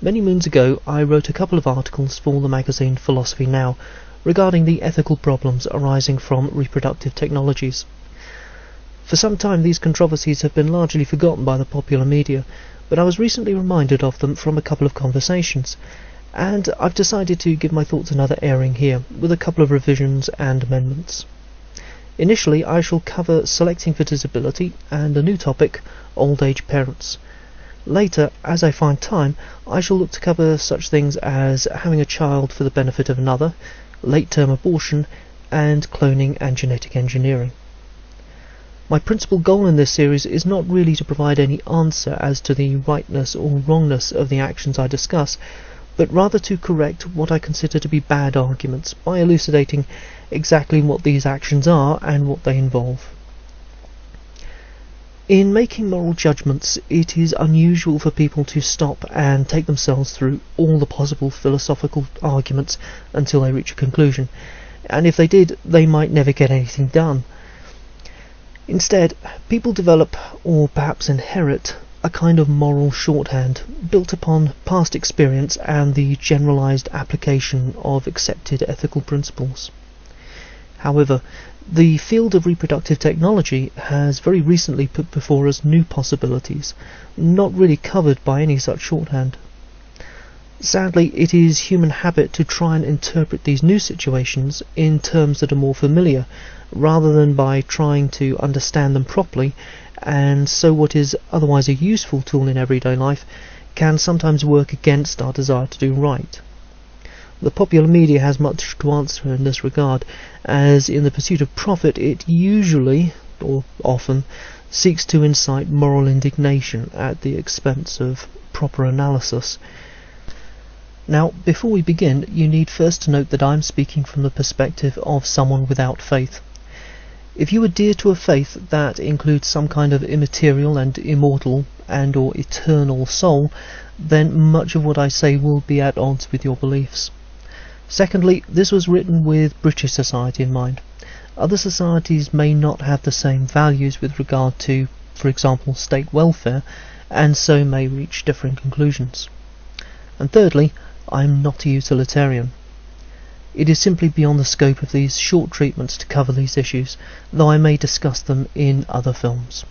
Many moons ago I wrote a couple of articles for the magazine Philosophy Now regarding the ethical problems arising from reproductive technologies. For some time these controversies have been largely forgotten by the popular media, but I was recently reminded of them from a couple of conversations, and I've decided to give my thoughts another airing here, with a couple of revisions and amendments. Initially I shall cover selecting for disability and a new topic, old age parents. Later, as I find time, I shall look to cover such things as having a child for the benefit of another, late-term abortion, and cloning and genetic engineering. My principal goal in this series is not really to provide any answer as to the rightness or wrongness of the actions I discuss, but rather to correct what I consider to be bad arguments by elucidating exactly what these actions are and what they involve. In making moral judgments, it is unusual for people to stop and take themselves through all the possible philosophical arguments until they reach a conclusion, and if they did, they might never get anything done. Instead, people develop, or perhaps inherit, a kind of moral shorthand built upon past experience and the generalized application of accepted ethical principles. However, the field of reproductive technology has very recently put before us new possibilities, not really covered by any such shorthand. Sadly, it is human habit to try and interpret these new situations in terms that are more familiar, rather than by trying to understand them properly, and so what is otherwise a useful tool in everyday life can sometimes work against our desire to do right. The popular media has much to answer in this regard, as in the pursuit of profit it usually, or often, seeks to incite moral indignation at the expense of proper analysis. Now, before we begin, you need first to note that I'm speaking from the perspective of someone without faith. If you adhere to a faith that includes some kind of immaterial and immortal and or eternal soul, then much of what I say will be at odds with your beliefs. Secondly, this was written with British society in mind. Other societies may not have the same values with regard to, for example, state welfare, and so may reach different conclusions. And thirdly, I am not a utilitarian. It is simply beyond the scope of these short treatments to cover these issues, though I may discuss them in other films.